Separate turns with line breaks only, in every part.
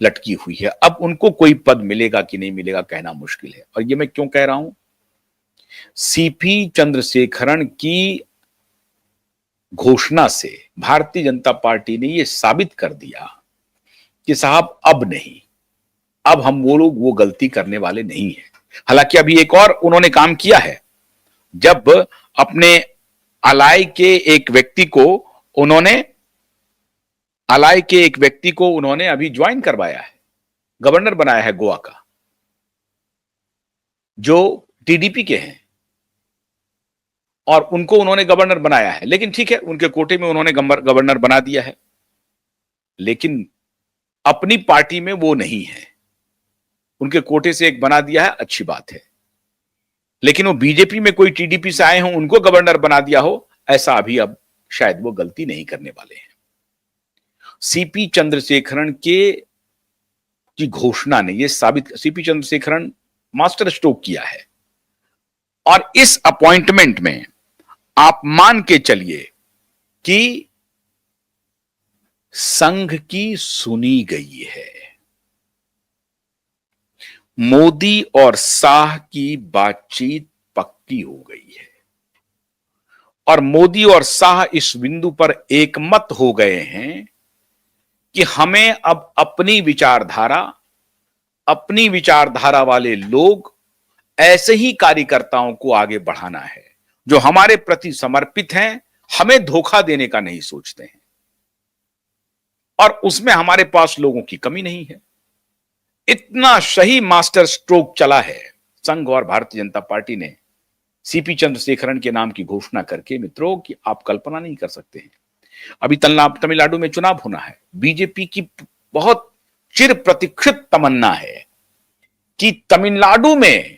लटकी हुई है। अब उनको कोई पद मिलेगा कि नहीं मिलेगा कहना मुश्किल है। और ये मैं क्यों कह रहा हूं, सीपी चंद्रशेखरन की घोषणा से भारतीय जनता पार्टी ने यह साबित कर दिया कि साहब अब नहीं, अब हम वो लोग वो गलती करने वाले नहीं हैं। हालांकि अभी एक और उन्होंने काम किया है, जब अपने अलाय के एक व्यक्ति को उन्होंने अभी ज्वाइन करवाया है, गवर्नर बनाया है गोवा का, जो टीडीपी के हैं, और उनको उन्होंने गवर्नर बनाया है। लेकिन ठीक है, उनके कोटे में उन्होंने गवर्नर बना दिया है, लेकिन अपनी पार्टी में वो नहीं है। उनके कोटे से एक बना दिया है, अच्छी बात है, लेकिन वो बीजेपी में कोई टीडीपी से आए हों, उनको गवर्नर बना दिया हो, ऐसा अभी अब शायद वो गलती नहीं करने वाले हैं। सीपी चंद्रशेखरन की घोषणा ने यह साबित, सीपी चंद्रशेखरन मास्टर स्ट्रोक किया है, और इस अपॉइंटमेंट में आप मान के चलिए कि संघ की सुनी गई है। मोदी और शाह की बातचीत पक्की हो गई है, और मोदी और शाह इस बिंदु पर एकमत हो गए हैं कि हमें अब अपनी विचारधारा वाले लोग, ऐसे ही कार्यकर्ताओं को आगे बढ़ाना है जो हमारे प्रति समर्पित हैं, हमें धोखा देने का नहीं सोचते हैं, और उसमें हमारे पास लोगों की कमी नहीं है। इतना सही मास्टर स्ट्रोक चला है संघ और भारतीय जनता पार्टी ने सीपी चंद्रशेखरन के नाम की घोषणा करके, मित्रों, कि आप कल्पना नहीं कर सकते हैं। अभी तमिलनाडु में चुनाव होना है। बीजेपी की बहुत चिर प्रतीक्षित तमन्ना है कि तमिलनाडु में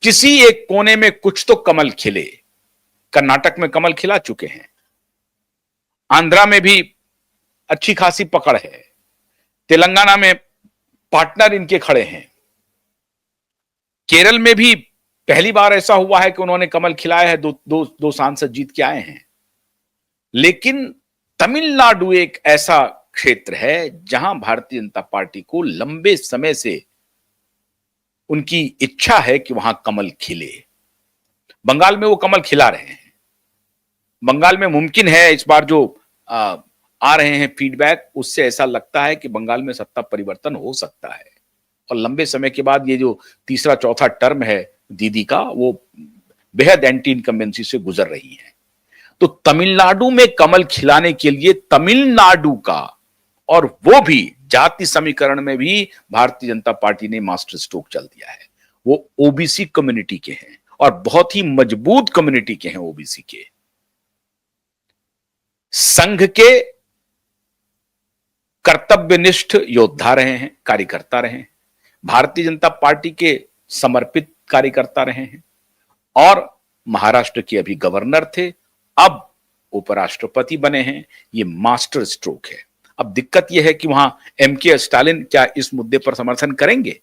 किसी एक कोने में कुछ तो कमल खिले। कर्नाटक में कमल खिला चुके हैं, आंध्रा में भी अच्छी खासी पकड़ है, तेलंगाना में पार्टनर इनके खड़े हैं, केरल में भी पहली बार ऐसा हुआ है कि उन्होंने कमल खिलाया है, दो सांसद जीत के आए हैं। लेकिन तमिलनाडु एक ऐसा क्षेत्र है जहां भारतीय जनता पार्टी को लंबे समय से उनकी इच्छा है कि वहां कमल खिले। बंगाल में वो कमल खिला रहे हैं। बंगाल में मुमकिन है, इस बार जो आ रहे हैं फीडबैक, उससे ऐसा लगता है कि बंगाल में सत्ता परिवर्तन हो सकता है, और लंबे समय के बाद ये जो तीसरा चौथा टर्म है दीदी का, वो बेहद एंटी इनकम्बेंसी से गुजर रही है। तो तमिलनाडु में कमल खिलाने के लिए तमिलनाडु का, और वो भी जाति समीकरण में भी भारतीय जनता पार्टी ने मास्टर स्ट्रोक चल दिया है। वो ओबीसी कम्युनिटी के हैं, और बहुत ही मजबूत कम्युनिटी के हैं ओबीसी के। संघ के कर्तव्यनिष्ठ योद्धा रहे हैं, कार्यकर्ता रहे हैं, भारतीय जनता पार्टी के समर्पित कार्यकर्ता रहे हैं, और महाराष्ट्र के अभी गवर्नर थे, अब उपराष्ट्रपति बने हैं। ये मास्टर स्ट्रोक है। अब दिक्कत यह है कि वहां एमके स्टालिन क्या इस मुद्दे पर समर्थन करेंगे?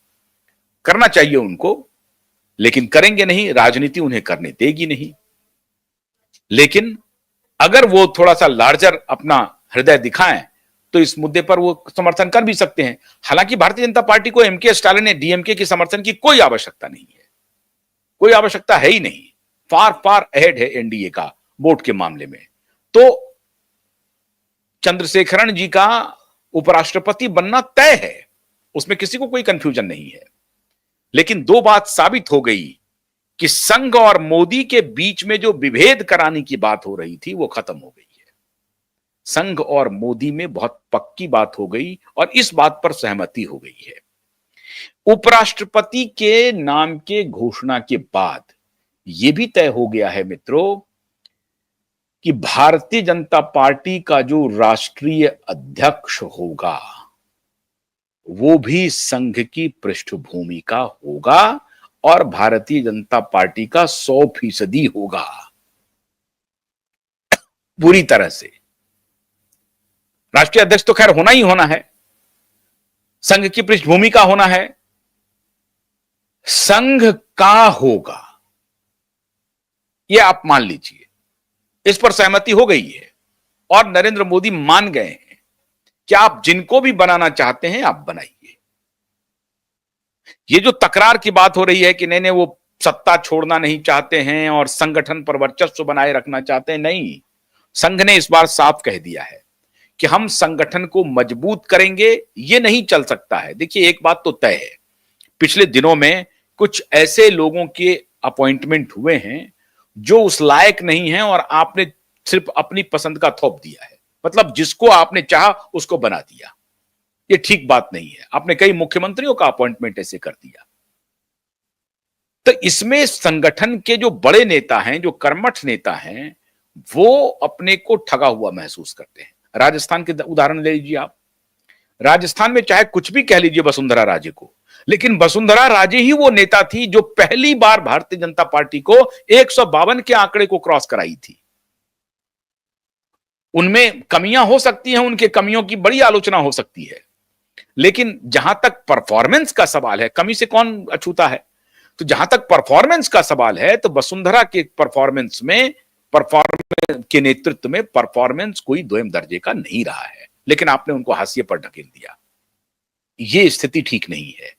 करना चाहिए उनको, लेकिन करेंगे नहीं, राजनीति उन्हें करने देगी नहीं। लेकिन अगर वो थोड़ा सा लार्जर अपना हृदय दिखाएं तो इस मुद्दे पर वो समर्थन कर भी सकते हैं। हालांकि भारतीय जनता पार्टी को एमके स्टालिन ने डीएमके के समर्थन की कोई आवश्यकता नहीं है, कोई आवश्यकता है ही नहीं। फार फार अहेड है एनडीए का वोट के मामले में। तो चंद्रशेखरन जी का उपराष्ट्रपति बनना तय है, उसमें किसी को कोई कंफ्यूजन नहीं है। लेकिन दो बात साबित हो गई कि संघ और मोदी के बीच में जो विभेद कराने की बात हो रही थी वो खत्म हो गई है। संघ और मोदी में बहुत पक्की बात हो गई, और इस बात पर सहमति हो गई है। उपराष्ट्रपति के नाम के घोषणा के बाद यह भी तय हो गया है मित्रों कि भारतीय जनता पार्टी का जो राष्ट्रीय अध्यक्ष होगा वो भी संघ की पृष्ठभूमि का होगा, और भारतीय जनता पार्टी का 100% होगा, पूरी तरह से। राष्ट्रीय अध्यक्ष तो खैर होना ही होना है, संघ की पृष्ठभूमि का होना है, संघ का होगा, यह आप मान लीजिए। इस पर सहमति हो गई है, और नरेंद्र मोदी मान गए हैं कि आप जिनको भी बनाना चाहते हैं आप बनाइए। ये जो तकरार की बात हो रही है कि नहीं नहीं वो सत्ता छोड़ना नहीं चाहते हैं और संगठन पर वर्चस्व बनाए रखना चाहते हैं, नहीं, संघ ने इस बार साफ कह दिया है कि हम संगठन को मजबूत करेंगे। ये नहीं चल सकता है। देखिए एक बात तो तय है, पिछले दिनों में कुछ ऐसे लोगों के अपॉइंटमेंट हुए हैं जो उस लायक नहीं है और आपने सिर्फ अपनी पसंद का थोप दिया है, मतलब जिसको आपने चाहा उसको बना दिया। ये ठीक बात नहीं है। आपने कई मुख्यमंत्रियों का अपॉइंटमेंट ऐसे कर दिया। तो इसमें संगठन के जो बड़े नेता हैं, जो कर्मठ नेता हैं, वो अपने को ठगा हुआ महसूस करते हैं। राजस्थान के उदाहरण ले लीजिए आप। राजस्थान में चाहे कुछ भी कह लीजिए वसुंधरा राजे को, लेकिन वसुंधरा राजे ही वो नेता थी जो पहली बार भारतीय जनता पार्टी को 152 के आंकड़े को क्रॉस कराई थी। उनमें कमियां हो सकती हैं, उनके कमियों की बड़ी आलोचना हो सकती है, लेकिन जहां तक परफॉर्मेंस का सवाल है, कमी से कौन अछूता है, तो जहां तक परफॉर्मेंस का सवाल है तो वसुंधरा के परफॉर्मेंस के नेतृत्व में परफॉर्मेंस कोई दोयम दर्जे का नहीं रहा है, लेकिन आपने उनको हाशिए पर ढकेल दिया। ये स्थिति ठीक नहीं है।